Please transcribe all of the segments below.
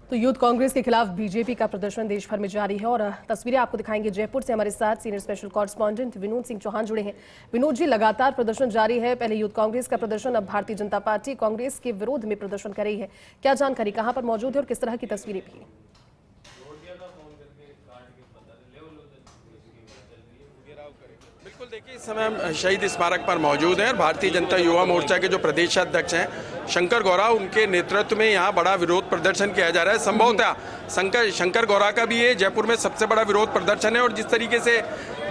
तो यूथ कांग्रेस के खिलाफ बीजेपी का प्रदर्शन देश भर में जारी है और तस्वीरें आपको दिखाएंगे जयपुर से। हमारे साथ senior special correspondent Vinod Singh Chauhan जुड़े हैं। विनोद जी, लगातार प्रदर्शन जारी है। पहले यूथ कांग्रेस का प्रदर्शन, अब भारतीय जनता पार्टी कांग्रेस के विरोध में प्रदर्शन कर रही है। क्या जानकारी, कहां पर मौजूद है और किस तरह की तस्वीरें भी? बिल्कुल, देखिए इस समय हम शहीद स्मारक पर मौजूद हैं। भारतीय जनता युवा मोर्चा के जो प्रदेशाध्यक्ष हैं शंकर गौरा, उनके नेतृत्व में यहाँ बड़ा विरोध प्रदर्शन किया जा रहा है। संभवतः शंकर गौरा का भी ये जयपुर में सबसे बड़ा विरोध प्रदर्शन है। और जिस तरीके से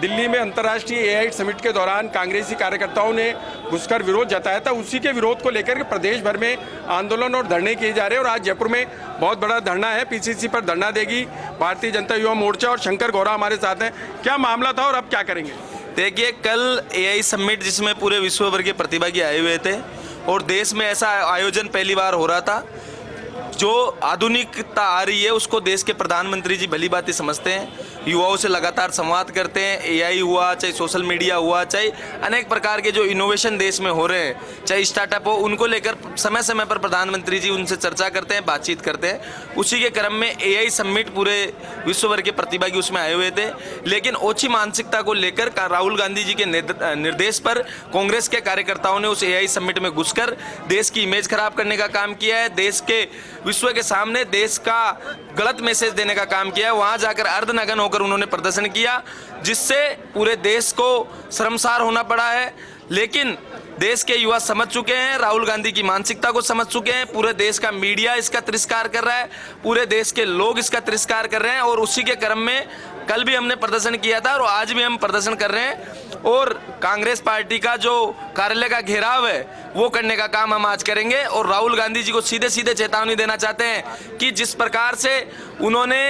दिल्ली में अंतर्राष्ट्रीय एआई समिट के दौरान कांग्रेसी कार्यकर्ताओं ने घुसकर विरोध जताया था, उसी के विरोध को लेकर प्रदेश भर में आंदोलन और धरने किए जा रहे हैं। और आज जयपुर में बहुत बड़ा धरना है। पीसीसी पर धरना देगी भारतीय जनता युवा मोर्चा और शंकर गौरा हमारे साथ हैं। क्या मामला था और अब क्या करेंगे? देखिए, कल एआई समिट जिसमें पूरे विश्व भर के प्रतिभागी आए हुए थे और देश में ऐसा आयोजन पहली बार हो रहा था। जो आधुनिकता आ रही है उसको देश के प्रधानमंत्री जी भली भांति समझते हैं, युवाओं से लगातार संवाद करते हैं। एआई हुआ, चाहे सोशल मीडिया हुआ, चाहे अनेक प्रकार के जो इनोवेशन देश में हो रहे हैं, चाहे स्टार्टअप हो, उनको लेकर समय समय पर प्रधानमंत्री जी उनसे चर्चा करते हैं, बातचीत करते हैं। उसी के क्रम में एआई समिट पूरे विश्व भर के प्रतिभागी उसमें आए हुए थे। लेकिन ओछी मानसिकता को लेकर राहुल गांधी जी के निर्देश पर कांग्रेस के कार्यकर्ताओं ने उस एआई समिट में घुसकर देश की इमेज खराब करने का काम किया है। देश के विश्व के सामने देश का गलत मैसेज देने का काम किया है। वहां जाकर अर्धनग्न होकर उन्होंने प्रदर्शन किया, जिससे पूरे देश को शर्मसार होना पड़ा है। लेकिन देश के युवा समझ चुके हैं, राहुल गांधी की मानसिकता को समझ चुके हैं। पूरे देश का मीडिया इसका तिरस्कार कर रहा है, पूरे देश के लोग इसका तिरस्कार कर रहे हैं। और उसी के क्रम में कल भी हमने प्रदर्शन किया था और आज भी हम प्रदर्शन कर रहे हैं। और कांग्रेस पार्टी का जो कार्यालय का घेराव है वो करने का काम हम आज करेंगे। और राहुल गांधी जी को सीधे सीधे चेतावनी देना चाहते हैं कि जिस प्रकार से उन्होंने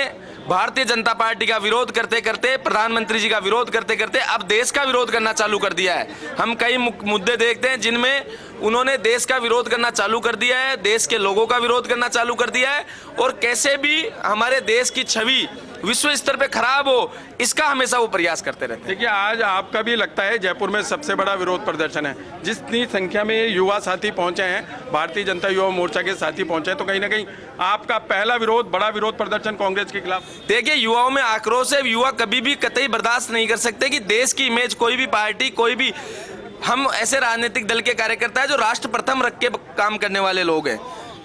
भारतीय जनता पार्टी का विरोध करते करते, प्रधानमंत्री जी का विरोध करते करते अब देश का विरोध करना चालू कर दिया है। हम कई मुद्दे देखते हैं जिनमें उन्होंने देश का विरोध करना चालू कर दिया है, देश के लोगों का विरोध करना चालू कर दिया है। और कैसे भी हमारे देश की छवि विश्व स्तर पे खराब हो, इसका हमेशा वो प्रयास करते रहते हैं। देखिए, आज आपका भी लगता है जयपुर में सबसे बड़ा विरोध प्रदर्शन है। जितनी संख्या में युवा साथी पहुंचे हैं, भारतीय जनता युवा मोर्चा के साथी पहुंचे हैं, तो कहीं ना कहीं आपका पहला विरोध, बड़ा विरोध प्रदर्शन कांग्रेस के खिलाफ। देखिए, युवाओं में आक्रोश है। युवा कभी भी कतई बर्दाश्त नहीं कर सकते कि देश की इमेज, कोई भी पार्टी, कोई भी, हम ऐसे राजनीतिक दल के कार्यकर्ता है जो राष्ट्र प्रथम रख के काम करने वाले लोग हैं।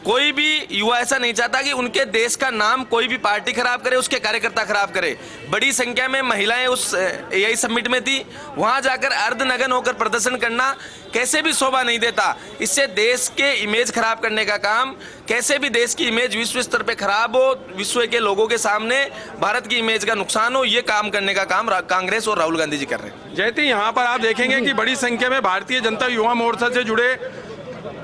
कोई भी युवा ऐसा नहीं चाहता कि उनके देश का नाम कोई भी पार्टी खराब करे, उसके कार्यकर्ता खराब करे। बड़ी संख्या में महिलाएं उस एआई समिट में थी। वहां जाकर अर्धनग्न होकर प्रदर्शन करना कैसे भी शोभा नहीं देता। इससे देश के इमेज खराब करने का काम, कैसे भी देश की इमेज विश्व स्तर पे खराब हो, विश्व के लोगों के सामने भारत की इमेज का नुकसान हो, ये काम करने का काम कांग्रेस और राहुल गांधी जी कर रहे हैं। जयती, यहाँ पर आप देखेंगे कि बड़ी संख्या में भारतीय जनता युवा मोर्चा से जुड़े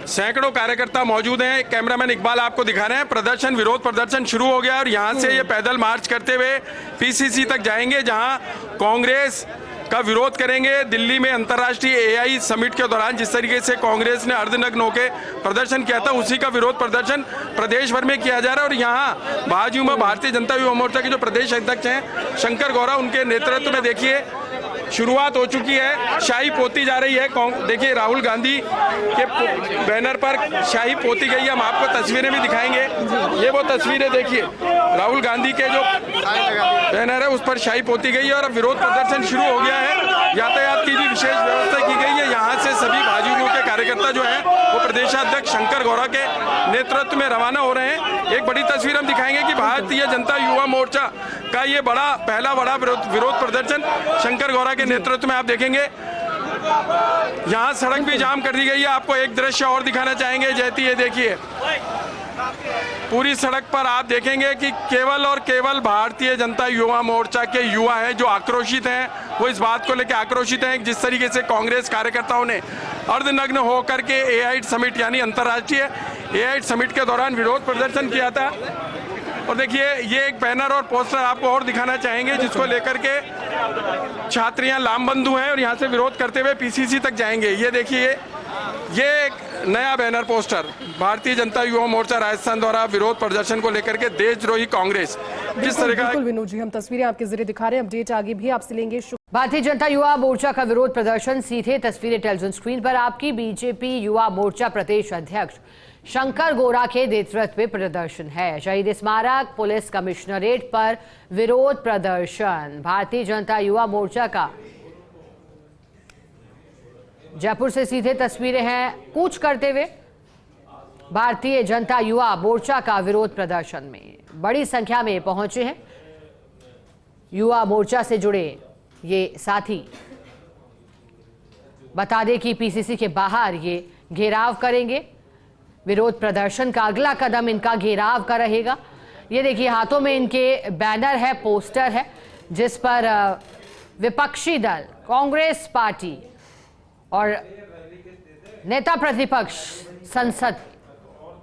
सैकड़ों कार्यकर्ता मौजूद हैं। कैमरामैन इकबाल आपको दिखा रहे हैं। प्रदर्शन, विरोध प्रदर्शन शुरू हो गया और यहाँ से ये पैदल मार्च करते हुए पीसीसी तक जाएंगे, जहाँ कांग्रेस का विरोध करेंगे। दिल्ली में अंतर्राष्ट्रीय एआई समिट के दौरान जिस तरीके से कांग्रेस ने अर्धनग्न होकर प्रदर्शन किया था, उसी का विरोध प्रदर्शन प्रदेश भर में किया जा रहा है। और यहाँ बाजू में भारतीय जनता युवा मोर्चा के जो प्रदेश अध्यक्ष हैं शंकर गौरा, उनके नेतृत्व में देखिए शुरुआत हो चुकी है। शाही पोती जा रही है। देखिए, राहुल गांधी के बैनर पर शाही पोती गई है। हम आपको तस्वीरें भी दिखाएंगे। ये वो तस्वीरें देखिए, राहुल गांधी के जो बैनर है उस पर शाही पोती गई है। और अब विरोध प्रदर्शन शुरू हो गया है। यातायात की भी विशेष व्यवस्था की गई है। यहाँ से सभी भाजपा के कार्यकर्ता जो हैं वो प्रदेशाध्यक्ष शंकर गौरा के नेतृत्व में रवाना हो रहे हैं। एक बड़ी तस्वीर हम दिखाएंगे कि भारतीय जनता युवा मोर्चा का ये पहला बड़ा विरोध प्रदर्शन शंकर गौरा के नेतृत्व में आप देखेंगे। यहाँ सड़क भी जाम कर दी गई है। आपको एक दृश्य और दिखाना चाहेंगे जयती, ये देखिए, पूरी सड़क पर आप देखेंगे कि केवल और केवल भारतीय जनता युवा मोर्चा के युवा हैं जो आक्रोशित हैं। वो इस बात को लेकर आक्रोशित हैं जिस तरीके से कांग्रेस कार्यकर्ताओं ने अर्धनग्न होकर के एआई समिट यानी अंतर्राष्ट्रीय एआई समिट के दौरान विरोध प्रदर्शन किया था। और देखिए, ये एक बैनर और पोस्टर आपको और दिखाना चाहेंगे जिसको लेकर के छात्रियां लामबंधु हैं और यहाँ से विरोध करते हुए पीसीसी तक जाएंगे। ये देखिए, ये एक नया बैनर पोस्टर भारतीय जनता युवा मोर्चा राजस्थान द्वारा विरोध प्रदर्शन को लेकर के देशद्रोही कांग्रेस जिस तरह का। बिल्कुल विनोद जी, हम तस्वीरें आपके जरिए दिखा रहे हैं। अपडेट आगे भी आपसे लेंगे। भारतीय जनता युवा मोर्चा का विरोध प्रदर्शन, सीधे तस्वीरें टेलीविजन स्क्रीन पर आपकी। बीजेपी युवा मोर्चा प्रदेश अध्यक्ष शंकर गोरा के नेतृत्व में प्रदर्शन है। शहीद स्मारक पुलिस कमिश्नरेट पर विरोध प्रदर्शन। भारतीय जनता युवा मोर्चा का जयपुर से सीधे तस्वीरें हैं कूच करते हुए भारतीय जनता युवा मोर्चा का विरोध प्रदर्शन में बड़ी संख्या में पहुंचे हैं युवा मोर्चा से जुड़े ये साथी। बता दें कि पीसीसी के बाहर ये घेराव करेंगे। विरोध प्रदर्शन का अगला कदम इनका घेराव का रहेगा। ये देखिए हाथों में इनके बैनर है, पोस्टर है, जिस पर विपक्षी दल कांग्रेस पार्टी और नेता प्रतिपक्ष संसद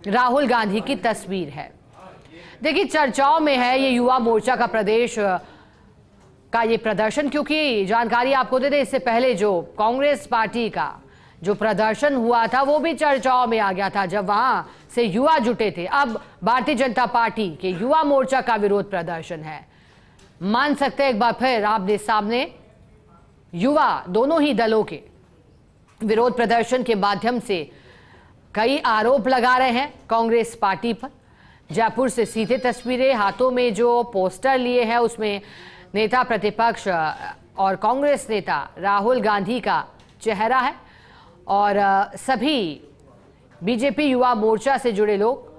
राहुल गांधी की तस्वीर है। देखिए चर्चाओं में है ये युवा मोर्चा का प्रदेश का ये प्रदर्शन, क्योंकि जानकारी आपको दे दें इससे पहले जो कांग्रेस पार्टी का जो प्रदर्शन हुआ था वो भी चर्चाओं में आ गया था जब वहां से युवा जुटे थे। अब भारतीय जनता पार्टी के युवा मोर्चा का विरोध प्रदर्शन है। मान सकते हैं एक बार फिर आमने सामने युवा दोनों ही दलों के विरोध प्रदर्शन के माध्यम से कई आरोप लगा रहे हैं कांग्रेस पार्टी पर। जयपुर से सीधे तस्वीरें, हाथों में जो पोस्टर लिए हैं उसमें नेता प्रतिपक्ष और कांग्रेस नेता राहुल गांधी का चेहरा है और सभी बीजेपी युवा मोर्चा से जुड़े लोग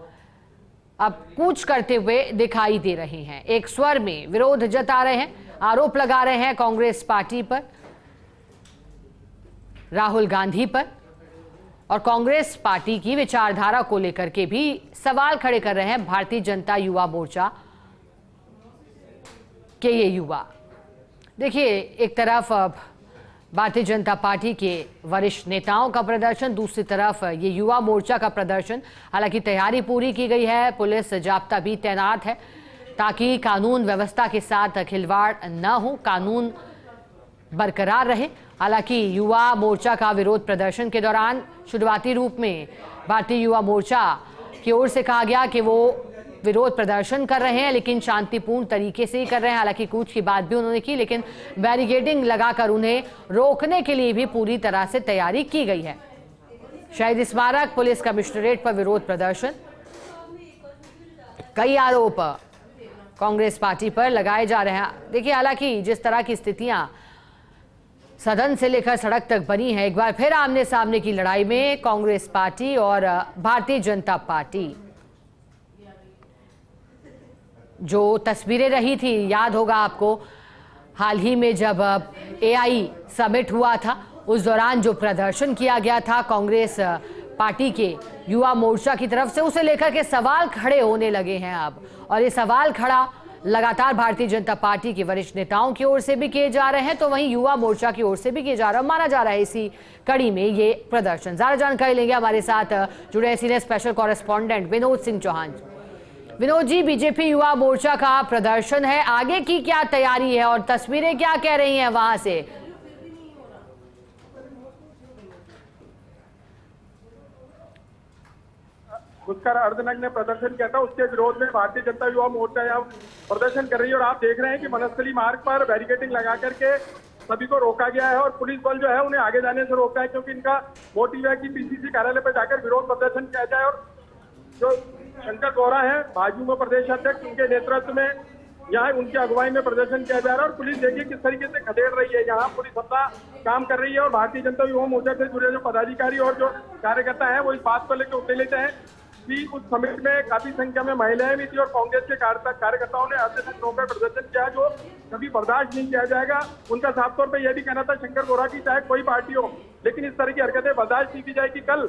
अब कूच करते हुए दिखाई दे रहे हैं। एक स्वर में विरोध जता रहे हैं, आरोप लगा रहे हैं कांग्रेस पार्टी पर, राहुल गांधी पर और कांग्रेस पार्टी की विचारधारा को लेकर के भी सवाल खड़े कर रहे हैं भारतीय जनता युवा मोर्चा के ये युवा। देखिए एक तरफ भारतीय जनता पार्टी के वरिष्ठ नेताओं का प्रदर्शन, दूसरी तरफ ये युवा मोर्चा का प्रदर्शन। हालांकि तैयारी पूरी की गई है, पुलिस जाब्ता भी तैनात है ताकि कानून व्यवस्था के साथ खिलवाड़ न हो, कानून बरकरार रहे। हालांकि युवा मोर्चा का विरोध प्रदर्शन के दौरान शुरुआती रूप में भारतीय युवा मोर्चा की ओर से कहा गया कि वो विरोध प्रदर्शन कर रहे हैं लेकिन शांतिपूर्ण तरीके से ही कर रहे हैं। हालांकि कूच की बात भी उन्होंने की, लेकिन बैरिकेडिंग लगाकर उन्हें रोकने के लिए भी पूरी तरह से तैयारी की गई है। शहीद स्मारक पुलिस कमिश्नरेट पर विरोध प्रदर्शन, कई आरोप कांग्रेस पार्टी पर लगाए जा रहे हैं। देखिए हालांकि जिस तरह की स्थितियां सदन से लेकर सड़क तक बनी है, एक बार फिर आमने सामने की लड़ाई में कांग्रेस पार्टी और भारतीय जनता पार्टी। जो तस्वीरें रही थी, याद होगा आपको हाल ही में जब एआई समिट हुआ था उस दौरान जो प्रदर्शन किया गया था कांग्रेस पार्टी के युवा मोर्चा की तरफ से, उसे लेकर के सवाल खड़े होने लगे हैं अब। और ये सवाल खड़ा लगातार भारतीय जनता पार्टी के वरिष्ठ नेताओं की ओर से भी किए जा रहे हैं, तो वहीं युवा मोर्चा की ओर से भी किए जा रहा है। माना जा रहा है इसी कड़ी में ये प्रदर्शन। ज्यादा जानकारी लेंगे हमारे साथ जुड़े senior special correspondent Vinod Singh Chauhan. Vinod ji, BJP Yuva Morcha का प्रदर्शन है, आगे की क्या तैयारी है और तस्वीरें क्या कह रही हैं वहां से? उसका अर्धनग्न प्रदर्शन किया था, उसके विरोध में भारतीय जनता युवा मोर्चा यहाँ प्रदर्शन कर रही है। और आप देख रहे हैं कि वनस्थली मार्ग पर बैरिकेडिंग लगा करके सभी को रोका गया है और पुलिस बल जो है उन्हें आगे जाने से रोका है, क्योंकि इनका मोटिव है कि पीसीसी कार्यालय पर जाकर विरोध प्रदर्शन किया जाए। और जो शंकर गौरा है भाजपा प्रदेश अध्यक्ष, उनके नेतृत्व में यहाँ उनकी अगुवाई में प्रदर्शन किया जा रहा है। और पुलिस देखिए किस तरीके से खदेड़ रही है, यहाँ पुलिस अपना काम कर रही है। और भारतीय जनता युवा मोर्चा से जुड़े जो पदाधिकारी और जो कार्यकर्ता है वो इस बात को लेकर उत्तेजित हैं कि उस समिट में काफी संख्या में महिलाएं भी थी और कांग्रेस के कार्यकर्ताओं ने अत्यधिक होकर प्रदर्शन किया, जो कभी बर्दाश्त नहीं किया जाएगा। उनका साफ तौर पर यह भी कहना था शंकर गौरा की चाहे कोई पार्टी हो, लेकिन इस तरह की हरकतें बर्दाश्त नहीं की जाएगी। कल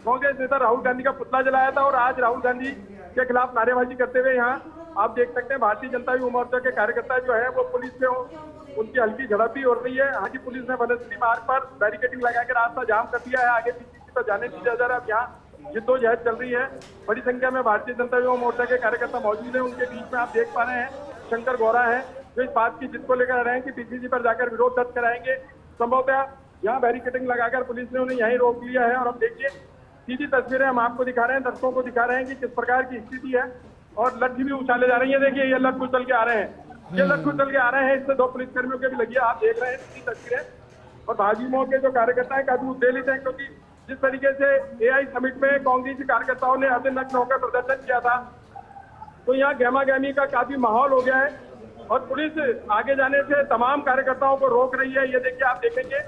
कांग्रेस नेता राहुल गांधी का पुतला जलाया था और आज राहुल गांधी के खिलाफ नारेबाजी करते हुए यहाँ आप देख सकते हैं भारतीय जनता युवा मोर्चा के कार्यकर्ता जो है वो पुलिस से उनकी हल्की झड़प भी हो रही है। हालांकि पुलिस ने वनस्थली मार्ग पर बैरिकेडिंग लगाकर रास्ता जाम कर दिया है, आगे पीसीसी पर जाने नहीं दिया जा रहा। अब यहाँ जिद्दोजहद चल रही है, बड़ी संख्या में भारतीय जनता युवा मोर्चा के कार्यकर्ता मौजूद हैं। उनके बीच में आप देख पा रहे हैं शंकर गौरा है जो इस बात की जिद को लेकर आ रहे हैं कि पीसीसी पर जाकर विरोध दर्ज कराएंगे। संभवतः यहाँ बैरिकेडिंग लगाकर पुलिस ने उन्हें यहीं रोक लिया है। और अब देखिए सीधी तस्वीरें हम आपको दिखा रहे हैं, दर्शकों को दिखा रहे हैं कि किस प्रकार की स्थिति है। और लट्ठी भी उछाले जा रही है, देखिए ये लट्ठू चल के आ रहे हैं, ये लट्ठू चल के आ रहे हैं। इससे दो पुलिसकर्मियों के भी लगी है, आप देख रहे हैं सीधी तस्वीरें। और भाजपा के जो कार्यकर्ता है काफी उत्तेजित है, क्योंकि जिस तरीके से एआई समिट में कांग्रेसी कार्यकर्ताओं ने अर्धनग्न होकर प्रदर्शन किया था, तो यहाँ गहमा गहमी का काफी माहौल हो गया है और पुलिस आगे जाने से तमाम कार्यकर्ताओं को रोक रही है। ये देखिए, आप देखेंगे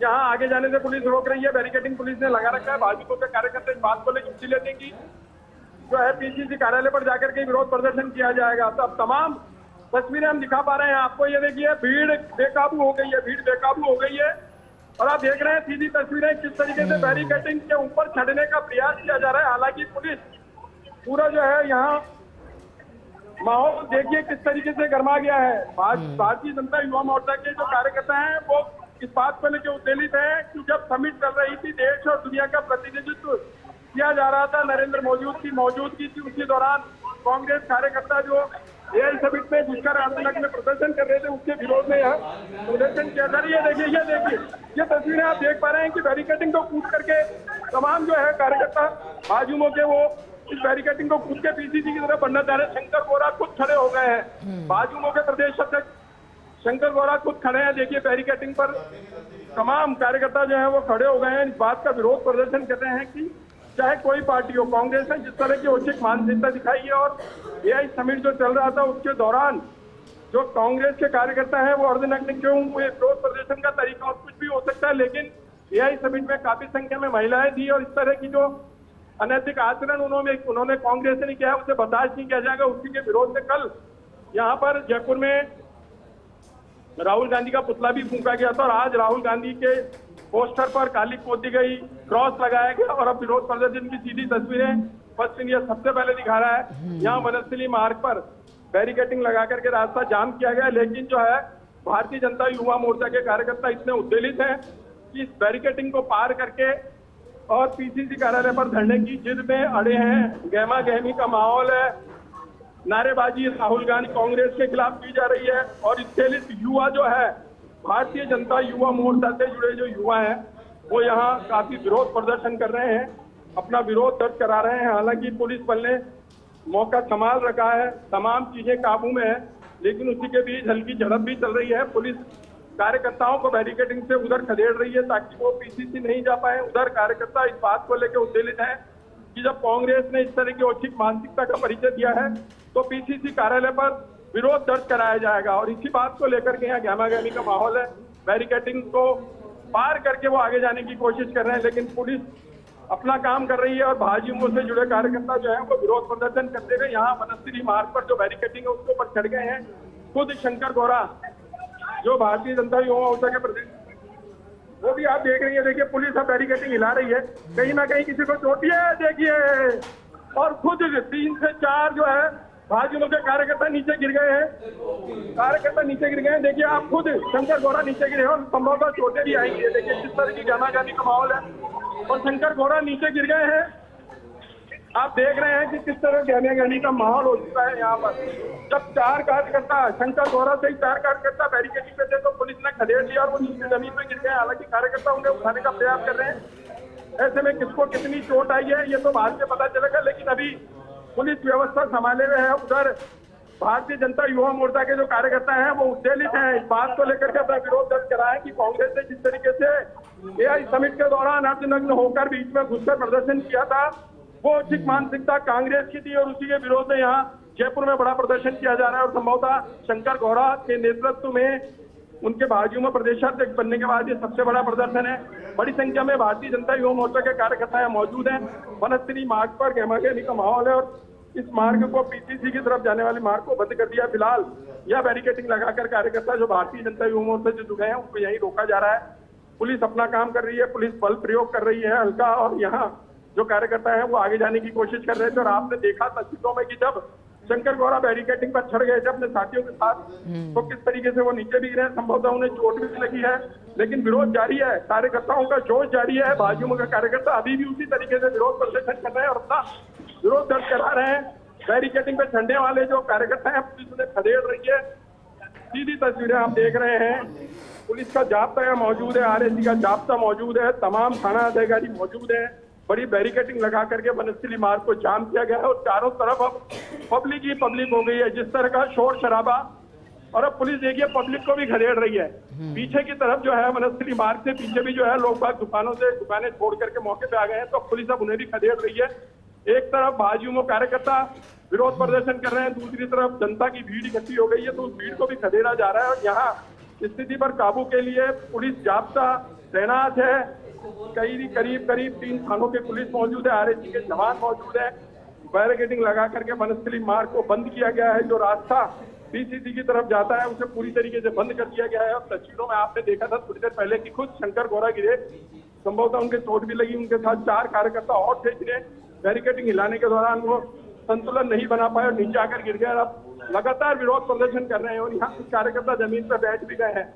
यहाँ आगे जाने से पुलिस रोक रही है, बैरिकेडिंग पुलिस ने लगा रखा है। भाजपा के कार्यकर्ता इस बात को लेकर लेने की जो है पीसीसी कार्यालय पर जाकर के विरोध प्रदर्शन किया जाएगा। तो अब तमाम तस्वीरें हम दिखा पा रहे हैं आपको। ये देखिए, भीड़ बेकाबू हो गई है, भीड़ बेकाबू हो गई है और आप देख रहे हैं सीधी तस्वीरें किस तरीके से बैरिकेडिंग के ऊपर चढ़ने का प्रयास किया जा रहा है। हालांकि पुलिस पूरा जो है यहाँ माहौल देखिए किस तरीके से गर्मा गया है। भारतीय जनता युवा मोर्चा के जो कार्यकर्ता हैं वो इस बात को लेकर उत्तेजित है कि जब समिट चल रही थी, देश और दुनिया का प्रतिनिधित्व किया जा रहा था, नरेंद्र मोदी की मौजूदगी थी, उसी दौरान कांग्रेस कार्यकर्ता जो एआई समिट में जिसका अर्धनग्न में प्रदर्शन कर रहे थे उसके विरोध में यहाँ प्रदर्शन किया जा रही है। ये तस्वीरें आप देख पा रहे हैं कि बैरिकेडिंग को कूद करके तमाम जो है कार्यकर्ता भाजयुमो के वो इस बैरिकेडिंग को कूद के पीसीसी की तरफ बढ़ना चाह रहे हैं। शंकर गौरा खुद खड़े हो गए हैं, भाजयुमो के प्रदेश अध्यक्ष शंकर गौरा खुद खड़े हैं। देखिए, बैरिकेडिंग पर तमाम कार्यकर्ता जो है वो खड़े हो गए हैं, इस बात का विरोध प्रदर्शन कर रहे हैं कि चाहे कोई पार्टी हो, कांग्रेस ने जिस तरह की औचिक मानसिकता दिखाई है और एआई समिट जो चल रहा था उसके दौरान जो कांग्रेस के कार्यकर्ता हैं वो अर्धनग्न क्यों हुए, विरोध प्रदर्शन का तरीका और कुछ भी हो सकता है, लेकिन एआई समिट में काफी संख्या में महिलाएं थी और इस तरह की जो अनैतिक आचरण उन्होंने कांग्रेस ने किया है उसे बर्दाश्त नहीं किया जाएगा। उसी के विरोध में कल यहाँ पर जयपुर में राहुल गांधी का पुतला भी फूंका गया था और आज राहुल गांधी के पोस्टर पर काली पोती गई, क्रॉस लगाया गया और अब विरोध प्रदर्शन की सीधी तस्वीरें फर्स्ट इंडिया सबसे पहले दिखा रहा है। यहाँ वनस्थली मार्ग पर बैरिकेडिंग लगा करके रास्ता जाम किया गया, लेकिन जो है भारतीय जनता युवा मोर्चा के कार्यकर्ता इतने उत्तेजित हैं कि इस बैरिकेडिंग को पार करके और पीसीसी कार्यालय पर धरने की जिद में अड़े हैं। गहमा गहमी का माहौल है, नारेबाजी राहुल गांधी कांग्रेस के खिलाफ की जा रही है और इसके लिए युवा जो है भारतीय जनता युवा मोर्चा से जुड़े जो युवा हैं वो यहाँ काफी विरोध प्रदर्शन कर रहे हैं, अपना विरोध दर्ज करा रहे हैं। हालांकि पुलिस बल ने मौका संभाल रखा है, तमाम चीजें काबू में है, लेकिन उसी के बीच हल्की झड़प भी चल रही है। पुलिस कार्यकर्ताओं को बैरिकेडिंग से उधर खदेड़ रही है ताकि वो पीसीसी नहीं जा पाए। उधर कार्यकर्ता इस बात को लेकर उत्तेजित है कि जब कांग्रेस ने इस तरह की औचिक मानसिकता का परिचय दिया है तो पीसीसी कार्यालय पर विरोध दर्ज कराया जाएगा और इसी बात को लेकर के यहाँ गहमा गहमी का माहौल है। बैरिकेडिंग को पार करके वो आगे जाने की कोशिश कर रहे हैं, लेकिन पुलिस अपना काम कर रही है और भाजयुमो से जुड़े कार्यकर्ता जो है वो विरोध प्रदर्शन करते हुए यहाँ वनस्थली मार्ग पर जो बैरिकेडिंग है उसके ऊपर चढ़ गए हैं। खुद शंकर गौरा जो भारतीय जनता युवा मोर्चा के प्रदेश वो भी आप देख रही है। देखिए, पुलिस अब बैरिकेडिंग हिला रही है, कहीं ना कहीं किसी को चोटी है देखिए, और खुद 3 से 4 जो है भाजयुमो के कार्यकर्ता नीचे गिर गए हैं। देखिए, आप खुद शंकर गौरा नीचे गिरे और संभवतः चोटें भी आएंगी। देखिए किस तरह की गहमा-गहमी का माहौल है और शंकर गौरा नीचे गिर गए हैं। आप देख रहे हैं कि किस तरह गहमा-गहमी का माहौल हो चुका है यहाँ पर। जब 4 कार्यकर्ता शंकर गौरा से 4 कार्यकर्ता बैरिकेडिंग पे थे तो पुलिस ने खदेड़ दिया और वो नीचे जमीन में गिर गए। हालांकि कार्यकर्ता उन्हें उठाने का प्रयास कर रहे हैं। ऐसे में किसको कितनी चोट आई है ये तो बाद में पता चलेगा, लेकिन अभी पुलिस व्यवस्था संभाले हुए है। उधर भारतीय जनता युवा मोर्चा के जो कार्यकर्ता हैं वो उत्तेजित हैं, इस बात को लेकर के अपना विरोध दर्ज करा है कि कांग्रेस ने जिस तरीके से एआई समिट के दौरान अर्धनग्न होकर बीच में घुसकर प्रदर्शन किया था वो उचित मानसिकता कांग्रेस की थी और उसी के विरोध में यहाँ जयपुर में बड़ा प्रदर्शन किया जा रहा है और संभवतः शंकर गौरा के नेतृत्व में उनके भाजयुमो प्रदेशाध्यक्ष बनने के बाद ये सबसे बड़ा प्रदर्शन है। बड़ी संख्या में भारतीय जनता युवा मोर्चा के कार्यकर्ता यहाँ मौजूद हैं। वनस्थली मार्ग पर गहमा-गहमी का माहौल है और इस मार्ग को पीसीसी की तरफ जाने वाले मार्ग को बंद कर दिया। फिलहाल यह बैरिकेडिंग लगाकर कार्यकर्ता जो भारतीय जनता युवा मोर्चा से जुड़े हैं उनको यहीं रोका जा रहा है। पुलिस अपना काम कर रही है, पुलिस बल प्रयोग कर रही है हल्का, और यहाँ जो कार्यकर्ता है वो आगे जाने की कोशिश कर रहे थे। और आपने देखा तस्वीरों में कि जब शंकर गौरा बैरिकेडिंग पर चढ़ गए थे अपने साथियों के साथ तो किस तरीके से वो नीचे भी गिरे। संभवतः उन्हें चोट भी लगी है, लेकिन विरोध जारी है, कार्यकर्ताओं का जोश जारी है। भाजयुमो का कार्यकर्ता अभी भी उसी तरीके से विरोध प्रदर्शन कर रहे हैं और अपना विरोध दर्ज करा रहे हैं। बैरिकेडिंग पर चढ़ने वाले जो कार्यकर्ता हैं पुलिस उन्हें खदेड़ रही है। सीधी तस्वीरें आप देख रहे हैं, पुलिस का जाब्ता यहाँ मौजूद है, आरएसी का जाब्ता मौजूद है, तमाम थाना अधिकारी मौजूद है। बड़ी बैरिकेडिंग लगा करके वनस्थली मार्ग को जाम किया गया है और चारों तरफ अब पब्लिक ही पब्लिक हो गई है। जिस तरह का शोर शराबा और अब पुलिस देखिए पब्लिक को भी खदेड़ रही है। पीछे की तरफ जो है वनस्थली मार्ग से पीछे भी जो है लोग बाग दुकानें छोड़ करके मौके पे आ गए हैं, तो पुलिस अब उन्हें भी खदेड़ रही है। एक तरफ भाजयुमो कार्यकर्ता विरोध प्रदर्शन कर रहे हैं, दूसरी तरफ जनता की भीड़ इकट्ठी हो गई है, तो उस भीड़ को भी खदेड़ा जा रहा है। और यहाँ स्थिति पर काबू के लिए पुलिस जाब्ता तैनात है। करीब 3 थानों के पुलिस मौजूद है, आरएसी के जवान मौजूद है। बैरिकेडिंग लगा करके वनस्थली मार्ग को बंद किया गया है। जो रास्ता पीसीसी की तरफ जाता है उसे पूरी तरीके से बंद कर दिया गया है। और तस्वीरों में आपने देखा था थोड़ी देर पहले कि खुद शंकर गौरा गिरे, संभवतः उनके चोट भी लगी, उनके साथ 4 कार्यकर्ता और थे जिन्हें बैरिकेडिंग हिलाने के दौरान वो संतुलन नहीं बना पाए और नीचे आकर गिर गए। अब लगातार विरोध प्रदर्शन कर रहे हैं और यहाँ कुछ कार्यकर्ता जमीन पर बैठ भी गए हैं।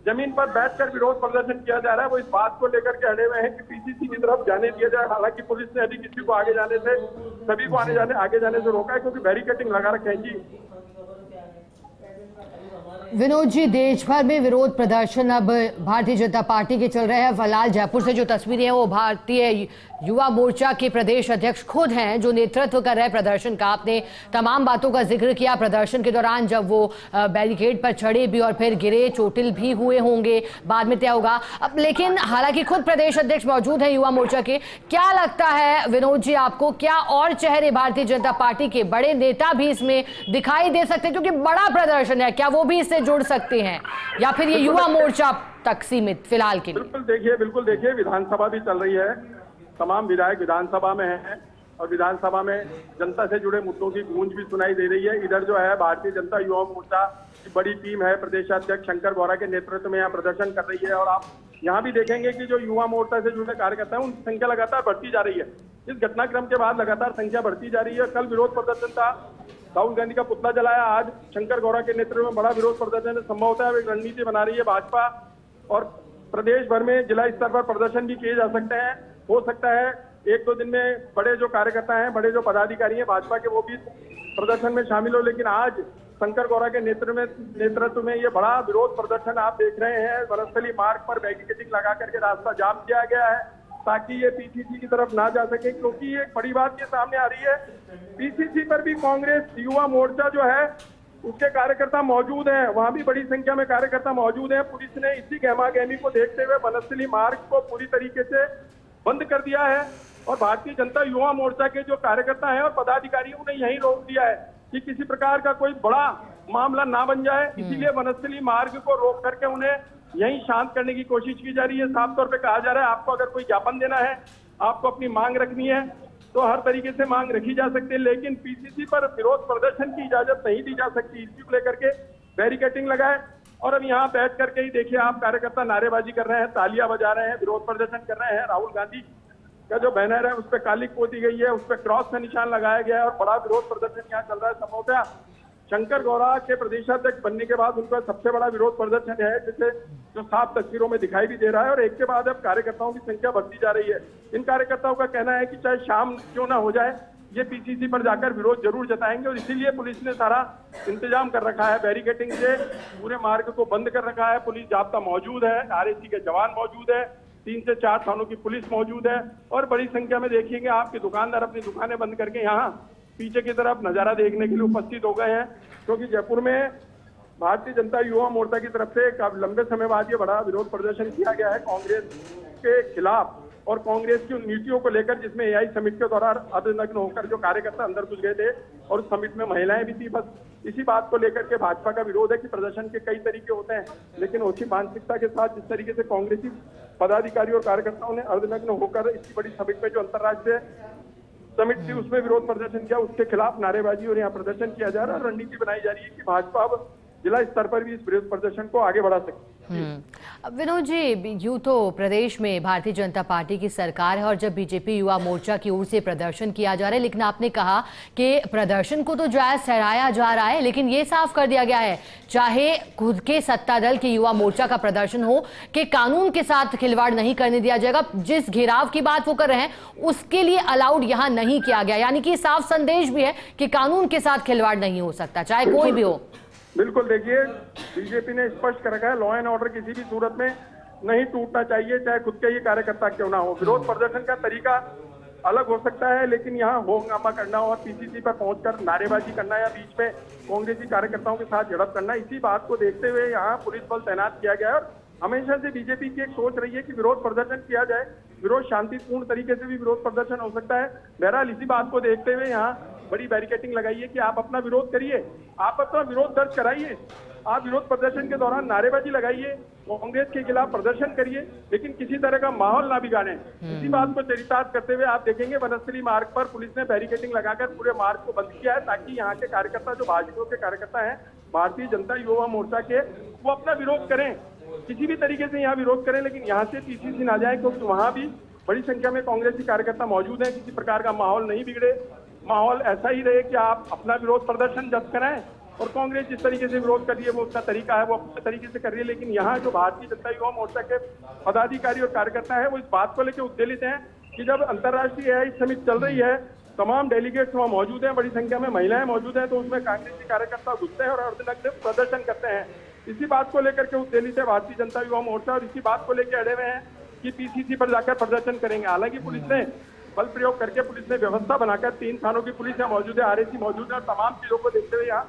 जमीन पर बैठकर विरोध प्रदर्शन किया जा रहा है। वो इस बात को लेकर के अड़े हुए हैं कि पीसीसी की तरफ जाने दिया जाए। हालांकि पुलिस ने अभी किसी को आगे जाने से, सभी को आगे जाने से रोका है, क्योंकि बैरिकेडिंग लगा रखे हैं। जी विनोद जी, देश भर में विरोध प्रदर्शन अब भारतीय जनता पार्टी के चल रहे हैं। फिलहाल जयपुर से जो तस्वीरें हैं वो भारतीय युवा मोर्चा के प्रदेश अध्यक्ष खुद हैं जो नेतृत्व कर रहे हैं प्रदर्शन का। आपने तमाम बातों का जिक्र किया प्रदर्शन के दौरान, जब वो बैरिकेड पर चढ़े भी और फिर गिरे, चोटिल भी हुए होंगे, बाद में तय होगा। अब लेकिन हालांकि खुद प्रदेश अध्यक्ष मौजूद है युवा मोर्चा के, क्या लगता है विनोद जी आपको, क्या और चेहरे भारतीय जनता पार्टी के बड़े नेता भी इसमें दिखाई दे सकते हैं? क्योंकि बड़ा प्रदर्शन है, क्या वो भी इससे जुड़ सकते हैं या फिर ये युवा मोर्चा तक सीमित फिलहाल के लिए? बिल्कुल देखिए विधानसभा भी चल रही है, तमाम विधायक विधानसभा में हैं और विधानसभा में जनता से जुड़े मुद्दों की गूंज भी सुनाई दे रही है। इधर जो है भारतीय जनता युवा मोर्चा की बड़ी टीम है, प्रदेशाध्यक्ष शंकर गौरा के नेतृत्व में यहाँ प्रदर्शन कर रही है। और आप यहाँ भी देखेंगे कि जो युवा मोर्चा से जुड़े कार्यकर्ता हैं उनकी संख्या लगातार बढ़ती जा रही है। इस घटनाक्रम के बाद लगातार संख्या बढ़ती जा रही है। कल विरोध प्रदर्शन था, राहुल गांधी का पुतला जलाया, आज शंकर गौरा के नेतृत्व में बड़ा विरोध प्रदर्शन है। संभवतः एक रणनीति बना रही है भाजपा और प्रदेश भर में जिला स्तर पर प्रदर्शन भी किए जा सकते हैं। हो सकता है 1-2 दिन में बड़े जो कार्यकर्ता हैं, बड़े जो पदाधिकारी हैं भाजपा के, वो भी प्रदर्शन में शामिल हो। लेकिन आज शंकर गौरा के नेतृत्व में ये बड़ा विरोध प्रदर्शन आप देख रहे हैं। वनस्थली मार्ग पर बैरिकेडिंग लगा करके रास्ता जाम किया गया है ताकि ये पीसीसी की तरफ ना जा सके, क्योंकि एक बड़ी बात ये सामने आ रही है, पीसीसी पर भी कांग्रेस युवा मोर्चा जो है उसके कार्यकर्ता मौजूद हैं, वहां भी बड़ी संख्या में कार्यकर्ता मौजूद हैं। पुलिस ने इसी गहमागहमी को देखते हुए वनस्थली मार्ग को पूरी तरीके से बंद कर दिया है और भारतीय जनता युवा मोर्चा के जो कार्यकर्ता हैं और पदाधिकारी उन्हें यहीं रोक दिया है कि किसी प्रकार का कोई बड़ा मामला ना बन जाए। इसीलिए वनस्थली मार्ग को रोक करके उन्हें यहीं शांत करने की कोशिश की जा रही है। साफ तौर पे कहा जा रहा है आपको अगर कोई ज्ञापन देना है, आपको अपनी मांग रखनी है तो हर तरीके से मांग रखी जा सकती है, लेकिन पीसीसी पर विरोध प्रदर्शन की इजाजत नहीं दी जा सकती। इसी को लेकर के बैरिकेडिंग लगाए और अब यहाँ बैठ करके ही देखिए आप कार्यकर्ता नारेबाजी कर रहे हैं, तालियां बजा रहे हैं, विरोध प्रदर्शन कर रहे हैं। राहुल गांधी का जो बैनर है उस पर काली पोती गई है, उस पर क्रॉस का निशान लगाया गया है और बड़ा विरोध प्रदर्शन यहाँ चल रहा है। संभवतः शंकर गौरा के प्रदेशाध्यक्ष बनने के बाद उनका सबसे बड़ा विरोध प्रदर्शन है, जिसे जो साफ तस्वीरों में दिखाई भी दे रहा है। और एक के बाद अब कार्यकर्ताओं की संख्या बढ़ती जा रही है। इन कार्यकर्ताओं का कहना है कि चाहे शाम क्यों ना हो जाए, ये पीसीसी पर जाकर विरोध जरूर जताएंगे और इसीलिए पुलिस ने सारा इंतजाम कर रखा है। बैरिकेडिंग से पूरे मार्ग को बंद कर रखा है, पुलिस जाब्ता मौजूद है, आरएसी के जवान मौजूद है, 3 से 4 थानों की पुलिस मौजूद है और बड़ी संख्या में देखिएंगे आपके दुकानदार अपनी दुकानें बंद करके यहाँ पीछे की तरफ नजारा देखने के लिए उपस्थित हो गए हैं। क्योंकि जयपुर में भारतीय जनता युवा मोर्चा की तरफ से काफी लंबे समय बाद ये बड़ा विरोध प्रदर्शन किया गया है कांग्रेस के खिलाफ और कांग्रेस की उन नीतियों को लेकर, जिसमें एआई समिट के दौरान अर्धनग्न होकर जो कार्यकर्ता अंदर घुस गए थे और उस समिट में महिलाएं भी थी। बस इसी बात को लेकर के भाजपा का विरोध है कि प्रदर्शन के कई तरीके होते हैं, लेकिन उसी मानसिकता के साथ जिस तरीके से कांग्रेसी पदाधिकारी और कार्यकर्ताओं ने अर्धनग्न होकर इसी बड़ी समिट में जो अंतर्राष्ट्रीय समिट थी उसमें विरोध प्रदर्शन किया, उसके खिलाफ नारेबाजी और यहाँ प्रदर्शन किया जा रहा है। रणनीति बनाई जा रही है कि भाजपा अब जिला स्तर पर भी इस विरोध प्रदर्शन को आगे बढ़ा सके। विनोद जी, यूं तो प्रदेश में भारतीय जनता पार्टी की सरकार है और जब बीजेपी युवा मोर्चा की ओर से प्रदर्शन किया जा रहा है, लेकिन आपने कहा कि प्रदर्शन को तो जायज ठहराया जा रहा है, लेकिन ये साफ कर दिया गया है चाहे खुद के सत्ता दल के युवा मोर्चा का प्रदर्शन हो कि कानून के साथ खिलवाड़ नहीं करने दिया जाएगा। जिस घेराव की बात वो कर रहे हैं उसके लिए अलाउड यहाँ नहीं किया गया, यानी कि साफ संदेश भी है कि कानून के साथ खिलवाड़ नहीं हो सकता चाहे कोई भी हो। बिल्कुल, देखिए बीजेपी ने स्पष्ट कर रखा है लॉ एंड ऑर्डर किसी भी सूरत में नहीं टूटना चाहिए, चाहे खुद के ये कार्यकर्ता क्यों ना हो। विरोध प्रदर्शन का तरीका अलग हो सकता है, लेकिन यहाँ हो हंगामा करना और पीसीसी पर पहुंचकर नारेबाजी करना या बीच में कांग्रेसी कार्यकर्ताओं के साथ झड़प करना, इसी बात को देखते हुए यहाँ पुलिस बल तैनात किया गया है। और हमेशा से बीजेपी की एक सोच रही है कि विरोध प्रदर्शन किया जाए, विरोध शांतिपूर्ण तरीके से भी विरोध प्रदर्शन हो सकता है। बहरहाल इसी बात को देखते हुए यहाँ बड़ी बैरिकेडिंग लगाई है कि आप अपना विरोध करिए, आप अपना विरोध दर्ज कराइए, आप विरोध प्रदर्शन के दौरान नारेबाजी लगाइए, कांग्रेस के खिलाफ प्रदर्शन करिए, लेकिन किसी तरह का माहौल ना बिगाड़ें। इसी बात को चरितार्थ करते हुए आप देखेंगे वनस्थली मार्ग पर पुलिस ने बैरिकेडिंग लगाकर पूरे मार्ग को बंद किया है, ताकि यहाँ के कार्यकर्ता, जो भाजपा के कार्यकर्ता हैं, भारतीय जनता युवा मोर्चा के, वो अपना विरोध करें, किसी भी तरीके से यहाँ विरोध करें, लेकिन यहाँ से पीसीसी ना जाए, क्योंकि वहाँ भी बड़ी संख्या में कांग्रेसी कार्यकर्ता मौजूद हैं। किसी प्रकार का माहौल नहीं बिगड़े, माहौल ऐसा ही रहे कि आप अपना विरोध प्रदर्शन जब कराएं, और कांग्रेस जिस तरीके से विरोध कर रही है वो उसका तरीका है, वो अपने तरीके से कर रही है। लेकिन यहाँ जो भारतीय जनता युवा मोर्चा के पदाधिकारी और कार्यकर्ता है, वो इस बात को लेकर उद्वेलित हैं कि जब अंतर्राष्ट्रीय एआई समिट चल रही है, तमाम डेलीगेट्स वहाँ मौजूद हैं, बड़ी संख्या में महिलाएं मौजूद हैं, तो उसमें कांग्रेसी कार्यकर्ता घुसते हैं और अर्धनग्न प्रदर्शन करते हैं। इसी बात को लेकर के उद्वेलित है भारतीय जनता युवा मोर्चा, और इसी बात को लेकर अड़े हुए हैं कि पीसीसी पर जाकर प्रदर्शन करेंगे। हालांकि पुलिस ने बल प्रयोग करके, पुलिस ने व्यवस्था बनाकर 3 थानों की पुलिस यहाँ मौजूद है, आरएसी मौजूद है, और तमाम चीजों को देखते हुए यहाँ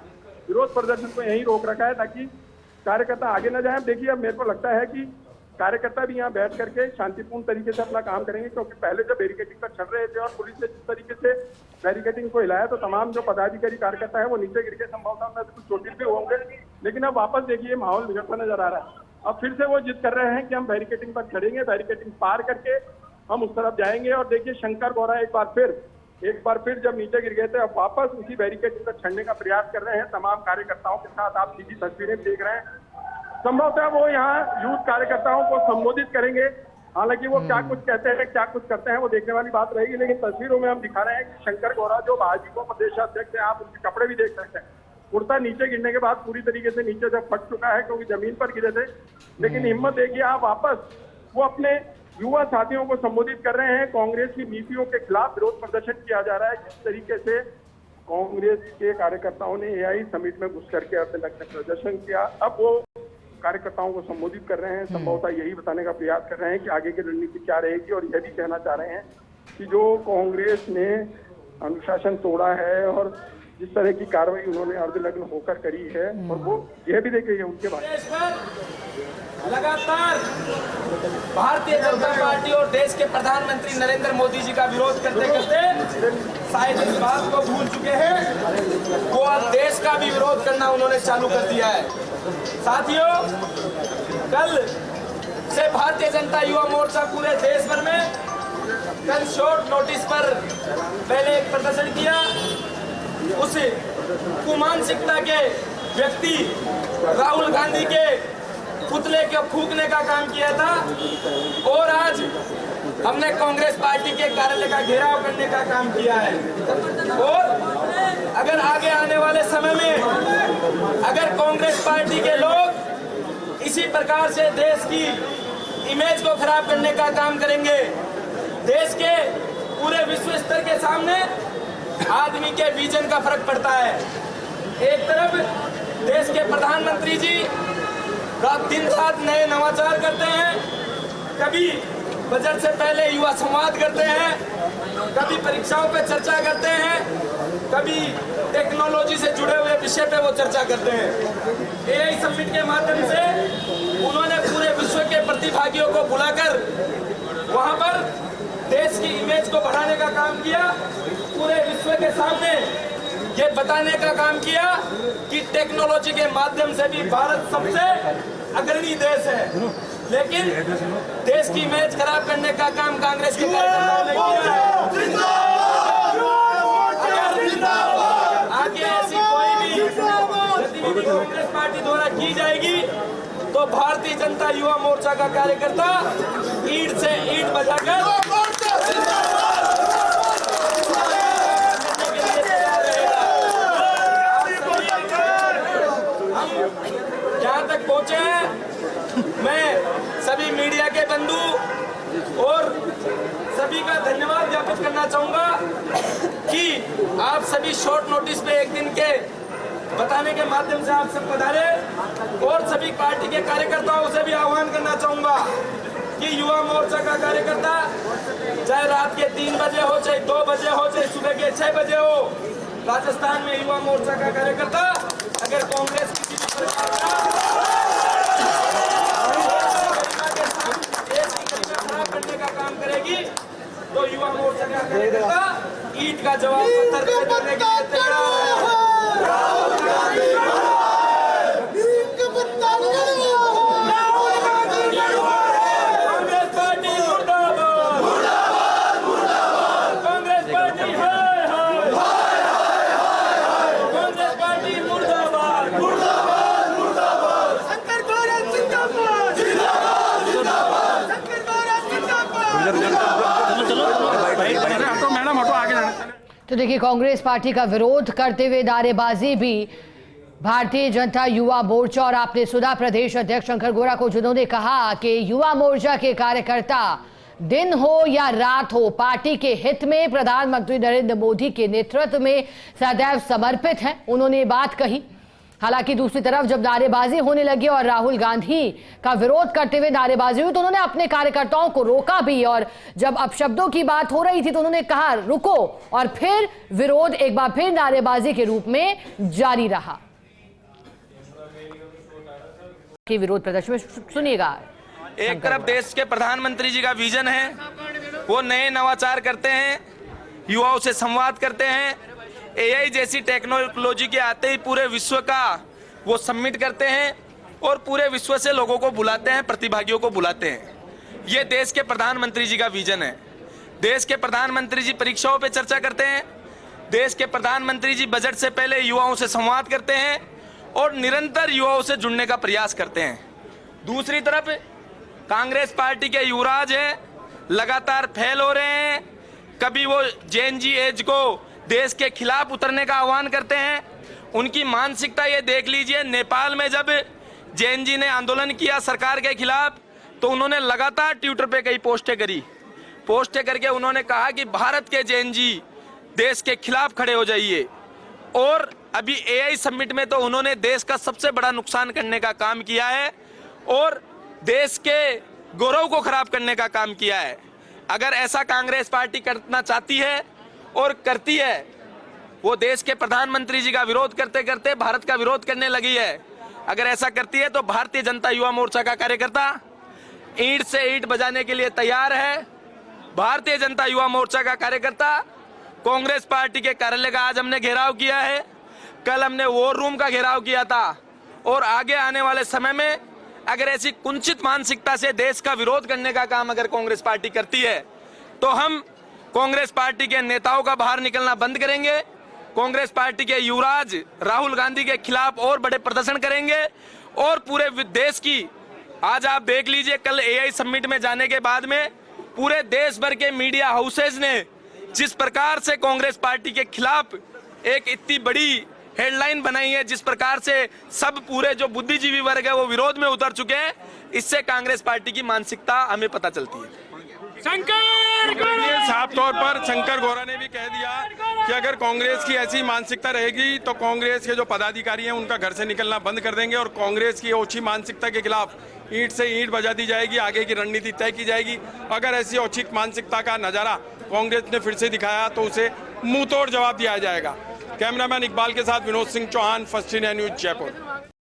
विरोध प्रदर्शन को यहीं रोक रखा है ताकि कार्यकर्ता आगे न जाए। देखिए, अब मेरे को लगता है कि कार्यकर्ता भी यहाँ बैठ करके शांतिपूर्ण तरीके से अपना काम करेंगे, क्योंकि पहले जब बैरिकेडिंग पर चल रहे थे और पुलिस ने जिस तरीके से बैरिकेडिंग को हिलाया, तो तमाम जो पदाधिकारी कार्यकर्ता है वो नीचे गिर के संभवतः उनमें कुछ चोटिल भी होंगे। लेकिन अब वापस देखिए माहौल बिगड़ता नजर आ रहा है। अब फिर से वो जिद कर रहे हैं कि हम बैरिकेडिंग पर चढ़ेंगे, बैरिकेडिंग पार करके हम उस तरफ जाएंगे। और देखिए, शंकर गौरा एक बार फिर जब नीचे गिर गए थे, अब वापस उसी बैरिकेडिंग पर चढ़ने का प्रयास कर रहे हैं तमाम कार्यकर्ताओं के साथ। आप सीधी तस्वीरें देख रहे हैं। संभवतः वो यहाँ यूथ कार्यकर्ताओं को संबोधित करेंगे, हालांकि वो क्या कुछ कहते हैं, क्या कुछ करते हैं, वो देखने वाली बात रहेगी। लेकिन तस्वीरों में हम दिखा रहे हैं कि शंकर गौरा जो भाजपा प्रदेशाध्यक्ष है, आप उनके कपड़े भी देख सकते हैं, कुर्ता नीचे गिरने के बाद पूरी तरीके से नीचे जब फट चुका है, क्योंकि जमीन पर गिरे थे। लेकिन हिम्मत देखिए, आप वापस वो अपने युवा साथियों को संबोधित कर रहे हैं। कांग्रेस की नीतियों के खिलाफ विरोध प्रदर्शन किया जा रहा है। जिस तरीके से कांग्रेस के कार्यकर्ताओं ने एआई समिट में घुस करके अर्धनग्न प्रदर्शन किया, अब वो कार्यकर्ताओं को संबोधित कर रहे हैं, संभवतः यही बताने का प्रयास कर रहे हैं कि आगे की रणनीति क्या रहेगी। और यह भी कहना चाह रहे हैं कि जो कांग्रेस ने अनुशासन तोड़ा है और जिस तरह की कार्रवाई उन्होंने अर्धनग्न होकर करी है, और वो यह भी देख रही है उनके बारे में। लगातार भारतीय जनता पार्टी और देश के प्रधानमंत्री नरेंद्र मोदी जी का विरोध करते करते शायद इस बात को भूल चुके हैं, वो अब देश का भी विरोध करना उन्होंने चालू कर दिया है। साथियों, कल से भारतीय जनता युवा मोर्चा पूरे देश भर में कल शॉर्ट नोटिस पर पहले एक प्रदर्शन किया। उस कुमानसिकता के व्यक्ति राहुल गांधी के पुतले को फूंकने का काम किया था, और आज हमने कांग्रेस पार्टी के कार्यालय का घेराव करने का काम किया है। और अगर आगे आने वाले समय में अगर कांग्रेस पार्टी के लोग इसी प्रकार से देश की इमेज को खराब करने का काम करेंगे, देश के पूरे विश्व स्तर के सामने आदमी के विजन का फर्क पड़ता है। एक तरफ देश के प्रधानमंत्री जी रात दिन रात नए नवाचार करते हैं, कभी बजट से पहले युवा संवाद करते हैं, कभी परीक्षाओं पे चर्चा करते हैं, कभी टेक्नोलॉजी से जुड़े हुए विषय पे वो चर्चा करते हैं। एआई समिट के माध्यम से उन्होंने पूरे विश्व के प्रतिभागियों को बुलाकर वहां पर देश की इमेज को बढ़ाने का काम किया, पूरे विश्व के सामने ये बताने का काम किया कि टेक्नोलॉजी के माध्यम से भी भारत सबसे अग्रणी देश है। लेकिन देश की इमेज खराब करने का काम कांग्रेस के कार्यकर्ताओं ने किया है। आगे ऐसी कोई भी गतिविधि कांग्रेस पार्टी द्वारा की जाएगी तो भारतीय जनता युवा मोर्चा का कार्यकर्ता ईंट से ईंट बजाकर जहाँ तक पहुँचे हैं, मैं सभी मीडिया के बंधु और सभी का धन्यवाद ज्ञापित करना चाहूँगा कि आप सभी शॉर्ट नोटिस पे एक दिन के बताने के माध्यम से आप सब पधारे, और सभी पार्टी के कार्यकर्ताओं से भी आह्वान करना चाहूँगा कि युवा मोर्चा का कार्यकर्ता चाहे रात के 3 बजे हो, चाहे 2 बजे हो, चाहे सुबह के 6 बजे हो, राजस्थान में युवा मोर्चा का कार्यकर्ता अगर कांग्रेस किसी भी सरकार देश की गरिमा खराब करने का काम करेगी तो युवा मोर्चा का कार्यकर्ता ईंट का जवाब पत्थर पे देने के लिए तैयार है। तो देखिए, कांग्रेस पार्टी का विरोध करते हुए नारेबाजी भी भारतीय जनता युवा मोर्चा और आपने सुना प्रदेश अध्यक्ष शंकर गौरा को, जिन्होंने कहा कि युवा मोर्चा के कार्यकर्ता दिन हो या रात हो पार्टी के हित में प्रधानमंत्री नरेंद्र मोदी के नेतृत्व में सदैव समर्पित हैं। उन्होंने बात कही। हालांकि दूसरी तरफ जब नारेबाजी होने लगी और राहुल गांधी का विरोध करते हुए नारेबाजी हुई तो उन्होंने अपने कार्यकर्ताओं को रोका भी, और जब अपशब्दों की बात हो रही थी तो उन्होंने कहा रुको, और फिर विरोध एक बार फिर नारेबाजी के रूप में जारी रहा। कि विरोध प्रदर्शन में सुनिएगा। एक तरफ देश के प्रधानमंत्री जी का विजन है, वो नए नवाचार करते हैं, युवाओं से संवाद करते हैं, एआई जैसी टेक्नोलॉजी के आते ही पूरे विश्व का वो सबमिट करते हैं और पूरे विश्व से लोगों को बुलाते हैं, प्रतिभागियों को बुलाते हैं। ये देश के प्रधानमंत्री जी का विजन है। देश के प्रधानमंत्री जी परीक्षाओं पे चर्चा करते हैं, देश के प्रधानमंत्री जी बजट से पहले युवाओं से संवाद करते हैं और निरंतर युवाओं से जुड़ने का प्रयास करते हैं। दूसरी तरफ कांग्रेस पार्टी के युवराज हैं, लगातार फेल हो रहे हैं। कभी वो जेन जी एज को देश के खिलाफ उतरने का आह्वान करते हैं। उनकी मानसिकता ये देख लीजिए, नेपाल में जब जैन जी ने आंदोलन किया सरकार के खिलाफ तो उन्होंने लगातार ट्विटर पे कई पोस्टें करी। पोस्टें करके उन्होंने कहा कि भारत के जैन जी देश के खिलाफ खड़े हो जाइए। और अभी एआई समिट में तो उन्होंने देश का सबसे बड़ा नुकसान करने का काम किया है और देश के गौरव को खराब करने का काम किया है। अगर ऐसा कांग्रेस पार्टी करना चाहती है और करती है, वो देश के प्रधानमंत्री जी का विरोध करते करते भारत का विरोध करने लगी है। अगर ऐसा करती है तो भारतीय जनता युवा मोर्चा का कार्यकर्ता ईंट से ईंट बजाने के लिए तैयार है। भारतीय जनता युवा मोर्चा का कार्यकर्ता कांग्रेस पार्टी के कार्यालय का आज हमने घेराव किया है, कल हमने वॉर रूम का घेराव किया था और आगे आने वाले समय में अगर ऐसी कुंचित मानसिकता से देश का विरोध करने का काम अगर कांग्रेस पार्टी करती है तो हम कांग्रेस पार्टी के नेताओं का बाहर निकलना बंद करेंगे। कांग्रेस पार्टी के युवराज राहुल गांधी के खिलाफ और बड़े प्रदर्शन करेंगे और पूरे देश की, आज आप देख लीजिए कल एआई समिट में जाने के बाद में पूरे देश भर के मीडिया हाउसेज ने जिस प्रकार से कांग्रेस पार्टी के खिलाफ एक इतनी बड़ी हेडलाइन बनाई है, जिस प्रकार से सब पूरे जो बुद्धिजीवी वर्ग है वो विरोध में उतर चुके हैं, इससे कांग्रेस पार्टी की मानसिकता हमें पता चलती है। साफ तौर पर शंकर गौरा ने भी कह दिया कि अगर कांग्रेस की ऐसी मानसिकता रहेगी तो कांग्रेस के जो पदाधिकारी हैं उनका घर से निकलना बंद कर देंगे और कांग्रेस की ओछी मानसिकता के खिलाफ ईंट से ईंट बजा दी जाएगी, आगे की रणनीति तय की जाएगी। अगर ऐसी ओछी मानसिकता का नजारा कांग्रेस ने फिर से दिखाया तो उसे मुंह तोड़ जवाब दिया जाएगा। कैमरामैन इकबाल के साथ Vinod Singh Chauhan, first India news, Jaipur.